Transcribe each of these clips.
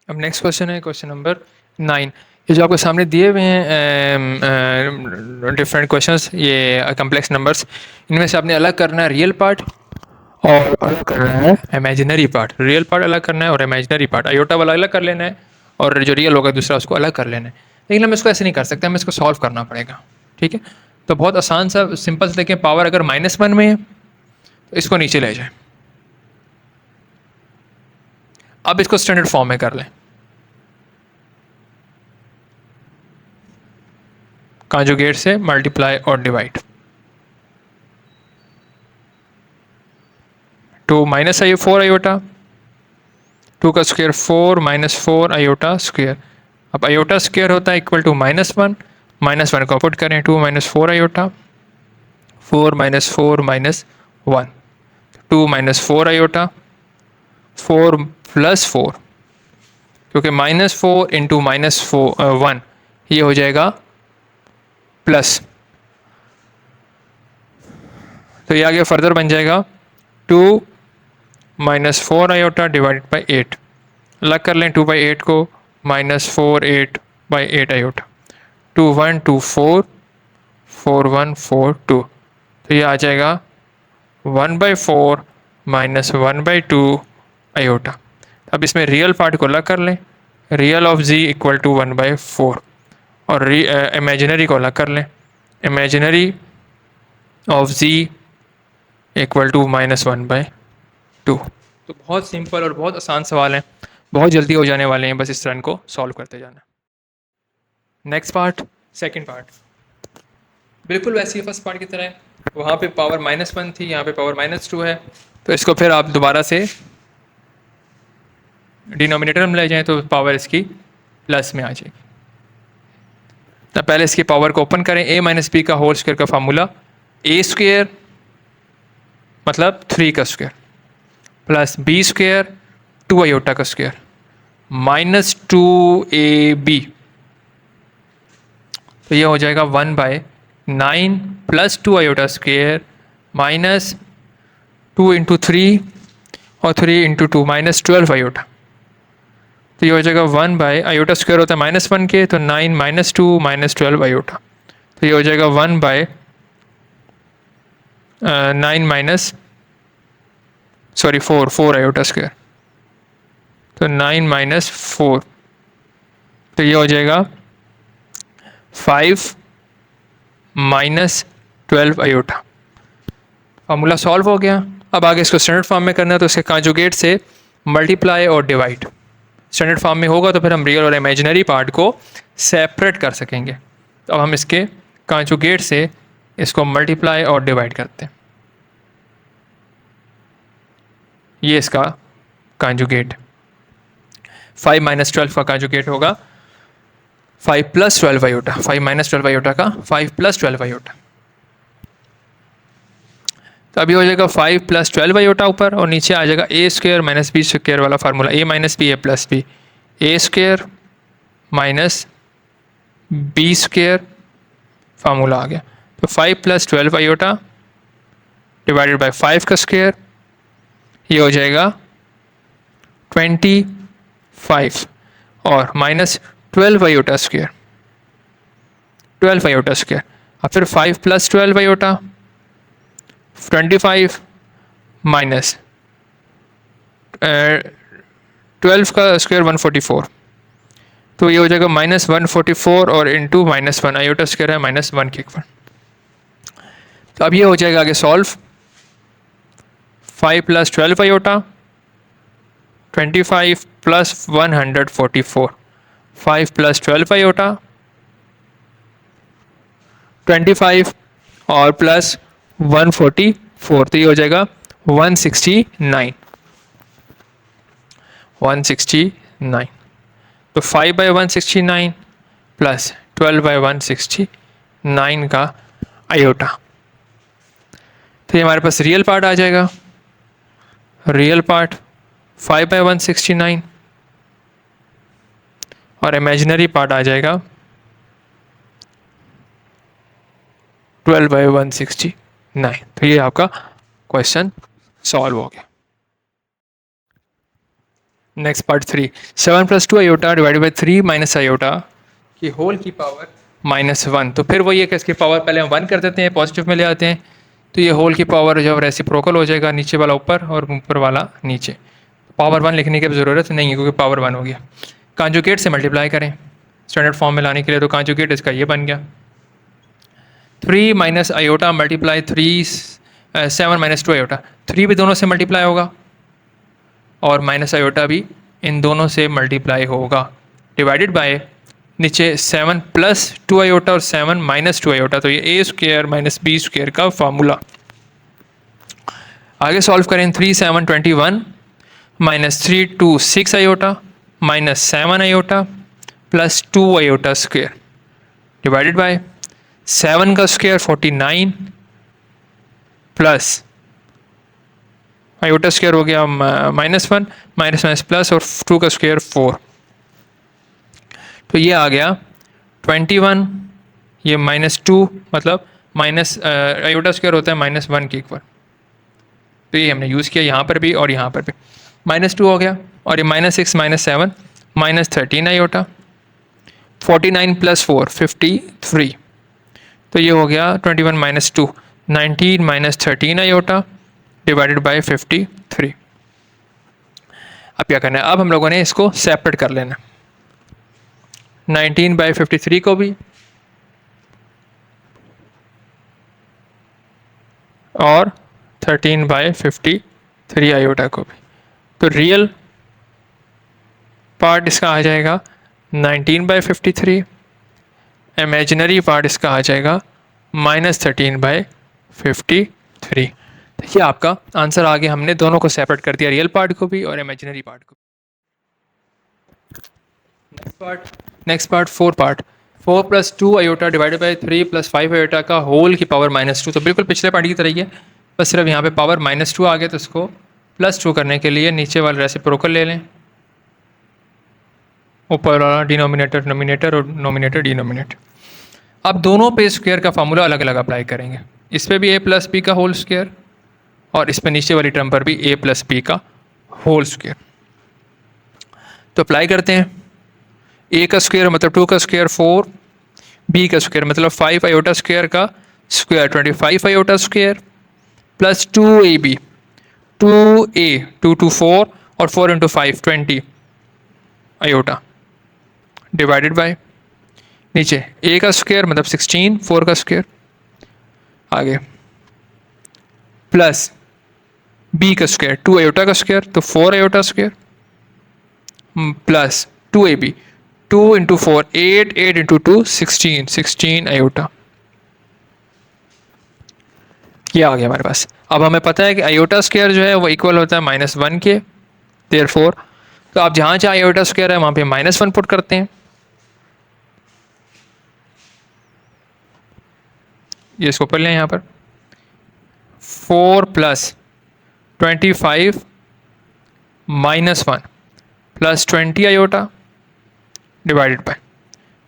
अब next question है question number 9। ये जो आपके सामने दिए हुए हैं डिफरेंट क्वेश्चंस, ये कम्प्लेक्स नंबर्स, इनमें से आपने अलग करना है रियल पार्ट और अलग करना है इमेजिनरी पार्ट। रियल पार्ट अलग करना है और इमेजिनरी पार्ट, आयोटा वाला अलग कर लेना है और जो रियल होगा दूसरा उसको अलग कर लेना है। लेकिन हम इसको ऐसे नहीं कर सकते, हमें इसको सॉल्व करना पड़ेगा। ठीक है, तो बहुत आसान सा सिंपल से देखें, पावर अगर -1 में है तो इसको नीचे ले जाए। अब इसको स्टैंडर्ड फॉर्म में कर लें, कॉन्जुगेट से मल्टीप्लाई और डिवाइड। 2 माइनस आई 4 आयोटा, 2 का स्क्वायर 4 माइनस 4 आयोटा स्क्वायर। अब आयोटा स्क्वायर होता है इक्वल टू -1, -1 को पुट करें, 2 minus 4 iota, 4 minus 4 minus 1, 2 minus 4 iota, 4 plus 4, क्योंकि -4 इंटू -1 ये हो जाएगा प्लस, तो ये आगे फर्दर बन जाएगा 2 माइनस 4 आयोटा डिवाइडेड बाई 8। अलग कर लें 2/8 को, -4 8 बाई 8 आयोटा, 2 1 2 4 4 1 4 2, तो ये आ जाएगा 1/4 -1/2 आयोटा। अब इसमें रियल पार्ट को अलग कर लें, real of z equal to 1/4 और इमेजिनरी को अलग कर लें, imaginary of z equal to -1/2। तो बहुत सिंपल और बहुत आसान सवाल है, बहुत जल्दी हो जाने वाले हैं, बस इस तरह को सॉल्व करते जाना। नेक्स्ट पार्ट, सेकंड पार्ट, बिल्कुल वैसी है फर्स्ट पार्ट की तरह है। वहाँ पे पावर -1 थी, यहाँ पे पावर -2 है, तो इसको फिर आप दोबारा से डिनोमिनेटर में ले जाएं तो पावर इसकी प्लस में आ जाएगी। तो पहले इसकी पावर को ओपन करें, a माइनस बी का होल स्क्वायर का फार्मूला a स्क्वायर मतलब 3 का square plus b square 2 iota का स्क्वायर -2ab, तो ये हो जाएगा 1/9 plus 2 iota square minus 2 into 3 और 3 इंटू 2 -12 आयोटा, तो ये हो जाएगा 1 बाय आयोटा स्क्वायर होता है -1 के, तो 9 -2 -12 आयोटा, तो ये हो जाएगा 1 बाय 9 माइनस 4 आयोटा स्क्वायर, तो 9 माइनस 4, तो ये हो जाएगा 5 माइनस 12 आयोटा। फार्मूला सॉल्व हो गया। अब आगे इसको स्टैंडर्ड फॉर्म में करना है, तो इसके कॉन्जुगेट से मल्टीप्लाई और डिवाइड। स्टैंडर्ड फॉर्म में होगा तो फिर हम रियल और इमेजिनरी पार्ट को सेपरेट कर सकेंगे। तो अब हम इसके कॉन्जुगेट से इसको मल्टीप्लाई और डिवाइड करते हैं। ये इसका कॉन्जुगेट, 5 माइनस 12 का कॉन्जुगेट होगा 5 प्लस 12 आयोटा, 5 माइनस 12 आयोटा का 5 प्लस 12 आयोटा, तो अभी हो जाएगा 5 प्लस 12 आयोटा ऊपर, और नीचे आ जाएगा a square minus B square वाला formula, a minus B A plus B, A square minus B square formula आ गया। तो 5 प्लस 12 आयोटा डिवाइडेड बाय 5 का स्क्वायर, ये हो जाएगा 25 और minus 12 iota square, 12 iota square, और फिर 5 प्लस 12 आयोटा 25 माइनस 12 का स्क्वायर 144, तो ये हो जाएगा -144 और इंटू -1 आयोटा स्क्वायर है -1 के इक्वल। तो अब ये हो जाएगा आगे solve, 5 plus 12 iota 25 plus 144, 5 plus 12 iota 25 और प्लस 144, तो ये हो जाएगा 169, 169, तो 5 बाई 169 प्लस 12 बाई 169 का आयोटा, तो ये हमारे पास रियल पार्ट आ जाएगा, रियल पार्ट 5 बाई 169 और इमेजिनरी पार्ट आ जाएगा 12 बाई 169। तो ये आपका क्वेश्चन सॉल्व हो गया। Next part 3, 7 + 2 iota divided by 3 minus iota की होल की पावर -1। तो फिर वही है कि इसकी पावर पहले हम 1 कर देते हैं, पॉजिटिव में ले आते हैं, तो ये होल की पावर जब रेसिप्रोकल हो जाएगा, नीचे वाला ऊपर और ऊपर वाला नीचे, पावर 1 लिखने की ज़रूरत नहीं है क्योंकि पावर 1 हो गया। कॉन्जुगेट से मल्टीप्लाई करें स्टैंडर्ड फॉर्म में लाने के लिए, तो कॉन्जुगेट इसका ये बन गया 3 minus iota multiply 7 minus 2 iota, 3 भी दोनों से मल्टीप्लाई होगा और माइनस आयोटा भी इन दोनों से मल्टीप्लाई होगा, डिवाइडेड बाय नीचे 7 + 2 आयोटा और 7 माइनस 2 आयोटा, तो ये a² माइनस b² का फार्मूला। आगे सॉल्व करें 3 7 21 minus 3 2 6 iota minus 7 iota plus 2 iota square divided by 7 का स्क्वायर 49 प्लस आयोटा स्क्वायर हो गया -1 माइनस माइनस प्लस और 2 का स्क्वायर 4, तो ये आ गया 21, ये -2 मतलब माइनस आयोटा स्क्वायर होता है -1 के इक्वल, तो ये हमने यूज़ किया यहाँ पर भी और यहाँ पर भी, -2 हो गया और ये -6 -7 -13 आयोटा 49 + 4 53, तो ये हो गया 21 - 2 19 -13 आयोटा डिवाइडेड बाय 53। अब क्या करना है, अब हम लोगों ने इसको सेपरेट कर लेना, 19/53 को भी और 13/53 आयोटा को भी, तो रियल पार्ट इसका आ जाएगा 19/53, इमेजिनरी पार्ट इसका आ जाएगा -13/53। ये आपका आंसर आ गया, हमने दोनों को सेपरेट कर दिया, रियल पार्ट को भी और इमेजिनरी पार्ट को। Next part 4 part, 4 + 2 iota divided by 3 + 5 iota का होल की पावर -2, तो बिल्कुल पिछले पार्ट की तरह ही है, बस सिर्फ यहाँ पे पावर -2 आ गया, तो इसको +2 करने के लिए नीचे वाला रेसिप्रोकल ले लें, ऊपर वाला डिनोमिनेटर नोमिनेटर और नोमिनेटर डिनोमिनेटर। अब दोनों पे स्क्वायर का फार्मूला अलग अलग अप्लाई करेंगे, इस पर भी a + b का होल स्क्वायर और इस पर नीचे वाली टर्म पर भी a + b का होल स्क्वायर, तो अप्लाई करते हैं। a का स्क्वायर मतलब 2 का स्क्वायर 4, b का स्क्वायर मतलब 5 आयोटा स्क्वायर का square 25 iota square plus 2ab 2a 2 2 4 और 4 × 5 20 आयोटा डिवाइडेड बाय नीचे a का स्क्वायर मतलब 16 4 का स्क्वायर आगे प्लस b का स्क्वायर 2 आयोटा का स्क्वायर तो 4 iota square plus 2ab 2 × 4 8 8 × 2 16 16 iota, ये आ गया हमारे पास। अब हमें पता है कि आयोटा स्क्वायर जो है वो इक्वल होता है -1 के, देयरफॉर तो आप जहाँ जहाँ आयोटा स्क्वायर है वहाँ पे -1 पुट करते हैं, ये इसको कर लें यहाँ पर 4 + 25 -1 plus 20 iota divided by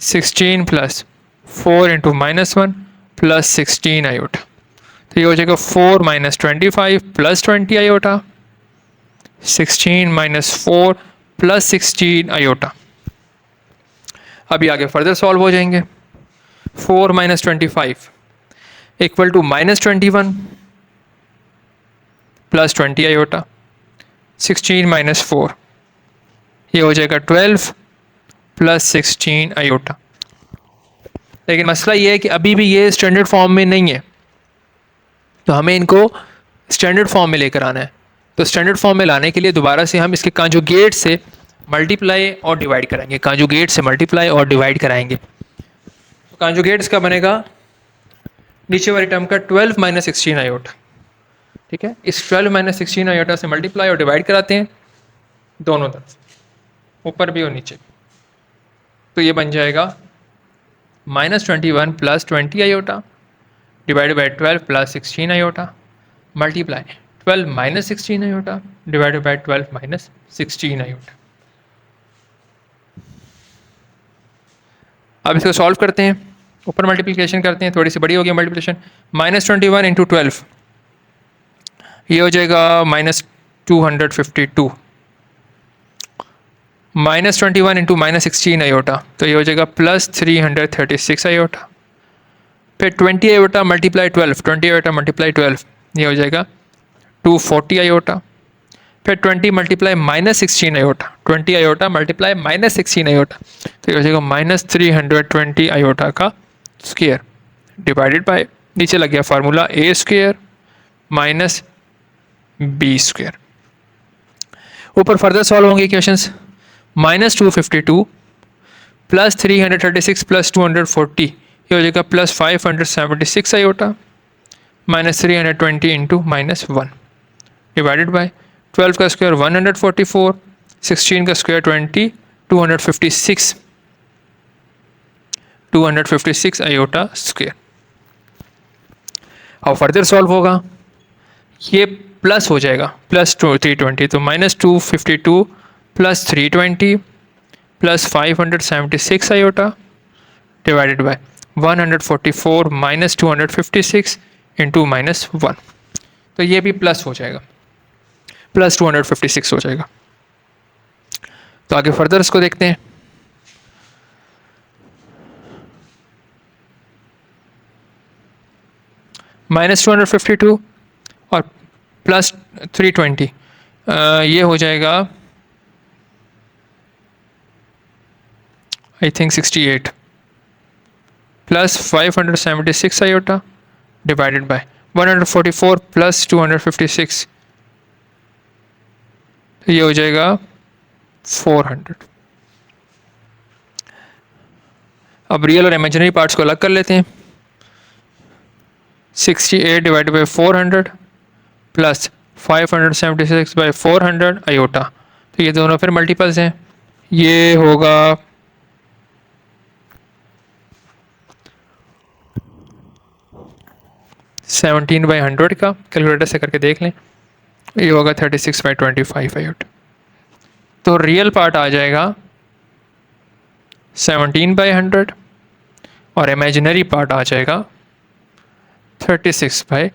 16 + 4 × -1 plus 16 iota, तो ये हो जाएगा 4 - 25 प्लस 20 आयोटा 16 - 4 प्लस 16 आयोटा। अभी आगे फर्दर सॉल्व हो जाएंगे, 4 - 25 इक्वल टू -21 प्लस 20 आयोटा 16 - 4, ये हो जाएगा 12 प्लस 16 आयोटा। लेकिन मसला ये है कि अभी भी ये स्टैंडर्ड फॉर्म में नहीं है, तो हमें इनको स्टैंडर्ड फॉर्म में लेकर आना है। तो स्टैंडर्ड फॉर्म में लाने के लिए दोबारा से हम इसके कॉन्जुगेट से मल्टीप्लाई और डिवाइड कराएंगे, कॉन्जुगेट से मल्टीप्लाई और डिवाइड कराएंगे। तो कॉन्जुगेट इसका बनेगा नीचे वाली टर्म का 12 - 16 आयोटा, ठीक है, इस 12 - 16 आयोटा से मल्टीप्लाई और डिवाइड कराते हैं दोनों तरफ, ऊपर भी और नीचे भी, तो ये बन जाएगा -21 plus 20 iota divided by 12 plus 16 iota multiply 12 - 16 iota divided by 12 - 16 iota. अब इसको सॉल्व करते हैं, ऊपर मल्टीप्लिकेशन करते हैं, थोड़ी सी बड़ी हो गई मल्टीप्लिकेशन, -21 × 12 ये हो जाएगा -252 -21 इंटू -16 आयोटा, तो ये हो जाएगा +336 आयोटा। फिर 20 आयोटा मल्टीप्लाई 12, 20 आयोटा मल्टीप्लाई 12, ये हो जाएगा 240 आयोटा। फिर 20 multiply -16 iota, 20 iota multiply -16 iota, तो ये हो जाएगा -320 आयोटा का स्क्वायर डिवाइडेड बाय, नीचे लग गया फार्मूला ए स्क्वायर माइनस बी स्क्वायर। ऊपर फर्दर सॉल्व होंगे क्वेश्चंस। -252 प्लस 336 प्लस 240, ये हो जाएगा +576 आयोटा -320 इंटू -1 डिवाइडेड बाय 12 का स्क्वायर 144, 16 का स्क्वायर 20, 256 आयोटा स्क्वायर। अब फर्दर सॉल्व होगा, ये प्लस हो जाएगा +320, तो -252 plus 320 plus 576 iota divided by 144 minus 256 into -1, तो ये भी प्लस हो जाएगा, +256 हो जाएगा। तो आगे फर्दर इसको देखते हैं। -252 और +320, ये हो जाएगा I think 68 plus 576 iota divided by 144 plus 256, तो ये हो जाएगा 400। अब रियल और इमेजिनरी पार्ट्स को अलग कर लेते हैं। 68 divided by 400 plus 576 by 400 iota, तो ये दोनों फिर मल्टीपल्स हैं। ये होगा 17 बाई 100 का, कैलकुलेटर से करके देख लें, ये होगा 36 बाई 25 आयोटा। तो रियल पार्ट आ जाएगा 17 बाई 100 और इमेजिनरी पार्ट आ जाएगा 36 बाई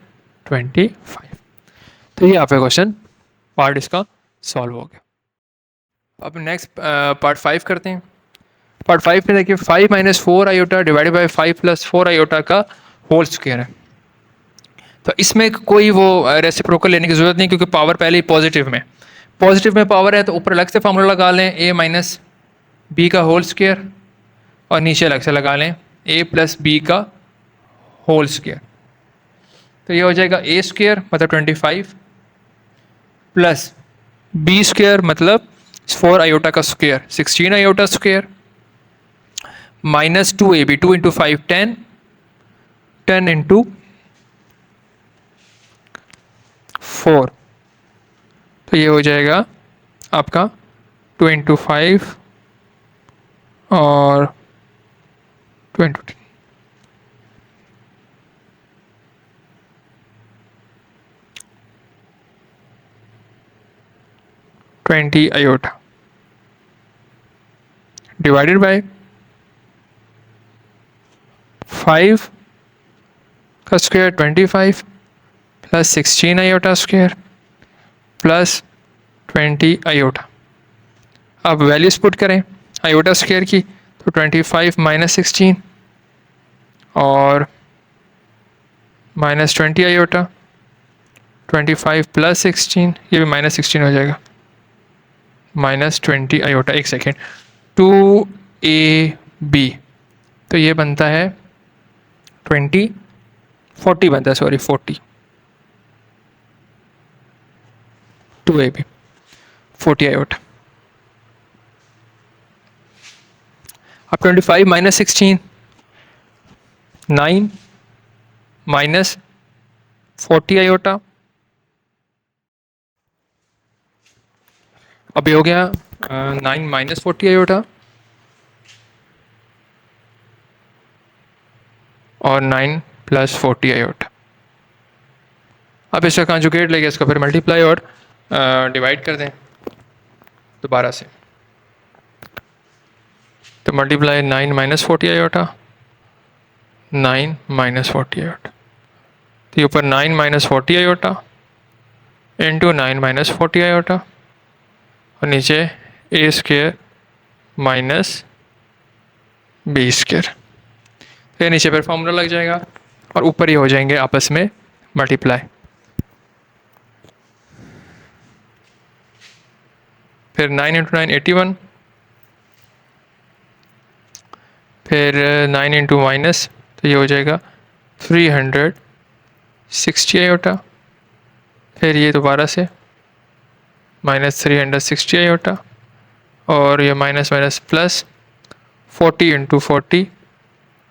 25। तो ये आपका क्वेश्चन पार्ट इसका सॉल्व हो गया। अब नेक्स्ट पार्ट 5 करते हैं। पार्ट 5 में देखिए 5 minus 4 iota divided by 5 plus 4 iota का होल स्क्वायर है। तो इसमें कोई वो रेसिप्रोकल लेने की जरूरत नहीं, क्योंकि पावर पहले ही पॉजिटिव में पावर है, तो ऊपर अलग से फॉर्मूला लगा लें a माइनस बी का होल स्क्वायर और नीचे अलग से लगा लें a प्लस बी का होल स्क्वायर। तो ये हो जाएगा a स्क्वायर मतलब 25 प्लस बी स्क्वायर मतलब 4 आयोटा का square 16 iota square minus 2ab 2 into 5 10 into 4, तो ये हो जाएगा आपका 2 इंटू 5 और 2 इंटू 20 आयोटा डिवाइडेड बाय 5 का square 25 plus 16 iota square plus 20 iota. अब वैल्यूज पुट करें आयोटा स्क्वायर की, तो 25 माइनस 16 और माइनस 20 आयोटा, 25 प्लस 16, ये भी माइनस 16 हो जाएगा, माइनस 20 आयोटा। एक सेकेंड, 2ab, तो ये बनता है 40 बनता है, सॉरी 40, 2ab 40 आयोटा। अब 25 माइनस 16 9 माइनस 40 आयोटा, अब ये हो गया 9 माइनस 40 आयोटा और 9 प्लस 40 आयोटा। अब इसका कंजुगेट लेके इसको फिर मल्टीप्लाई और डिवाइड कर दें दोबारा से, तो multiply 9 minus 40 iota 9 minus 40 iota, तो ये ऊपर 9 minus 40 iota into 9 minus 40 iota और नीचे a square minus B square. फिर नीचे पर फॉर्मूला लग जाएगा और ऊपर ही हो जाएंगे आपस में मल्टीप्लाई। फिर 9 इंटू 9 81, फिर 9 इंटू माइनस, तो ये हो जाएगा 360 आयोटा। फिर ये दोबारा से माइनस 360 आयोटा, और ये minus minus plus 40 into 40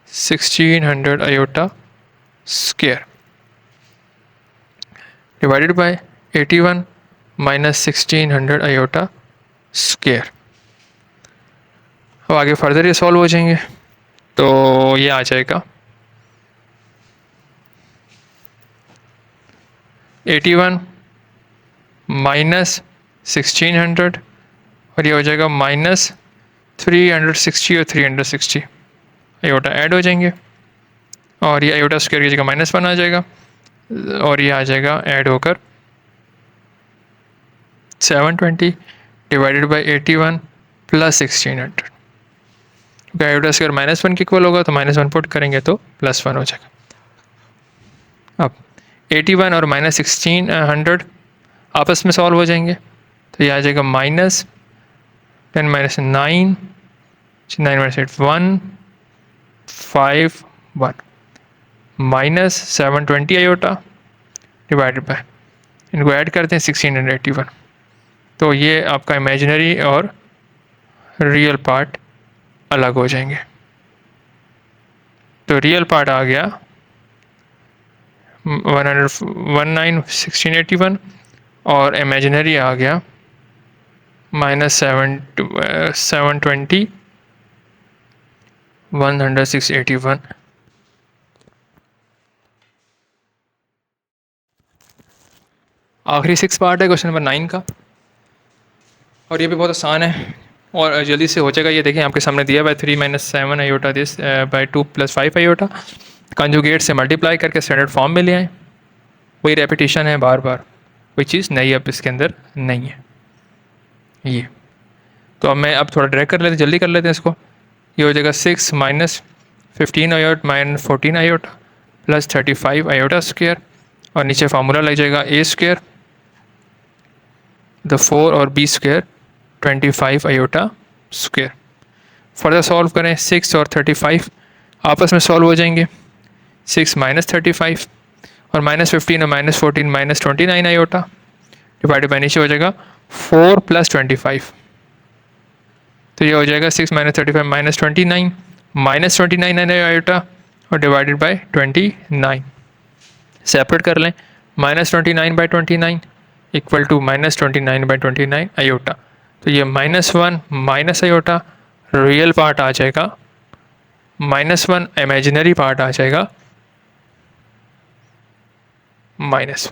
1600 iota square divided by 81 minus 1600 iota square. अब आगे फर्दर ये सॉल्व हो जाएंगे, तो ये आ जाएगा 81 माइनस 1600, और ये हो जाएगा माइनस 360 और 360 आयोटा ऐड हो जाएंगे, और ये आयोटा स्क्वायर की जगह -1 आ जाएगा, और ये आ जाएगा ऐड होकर 720 डिवाइडेड बाई 81 प्लस 1600। क्योंकि आयोटा स्क्वायर -1 के इक्वल होगा, तो -1 पुट करेंगे तो +1 हो जाएगा। अब 81 और माइनस 1600 आपस में सॉल्व हो जाएंगे, तो ये आ जाएगा -10 minus 9 9 minus 8 1 5 1 minus 720 iota divided by, इनको ऐड करते हैं 1681, तो ये आपका इमेजिनरी और रियल पार्ट अलग हो जाएंगे। तो रियल पार्ट आ गया 1681, और इमेजिनरी आ गया -720 10681। आखिरी 6 पार्ट है क्वेश्चन नंबर 9 का, और ये भी बहुत आसान है और जल्दी से हो जाएगा। ये देखें आपके सामने दिया हुआ है 3 minus 7 iota this by 2 plus 5 iota, conjugate से मल्टीप्लाई करके स्टैंडर्ड फॉर्म में ले आए। वही रेपिटेशन है बार बार, कोई चीज़ नई अब इसके अंदर नहीं है ये। तो अब थोड़ा ड्रैग कर लेते हैं, जल्दी कर लेते हैं इसको। ये हो जाएगा 6 minus 15 iota minus 14 iota plus 35 iota square, और नीचे फार्मूला लग जाएगा ए स्क्वायर द 4 और B square 25 iota square. Further solve करें, 6 और 35 आपस में सॉल्व हो जाएंगे। 6 माइनस 35 और -15 और -14 माइनस 29 आयोटा डिवाइडेड बाय नीचे हो जाएगा 4 प्लस 25, तो ये हो जाएगा 6 माइनस 35 माइनस 29 माइनस 29 आयोटा और डिवाइडेड बाय 29। सेपरेट कर लें, -29 by 29 equal to -29 by 29 iota, तो ये -1 माइनस आयोटा रियल पार्ट आ जाएगा, -1 इमेजिनरी पार्ट आ जाएगा -1।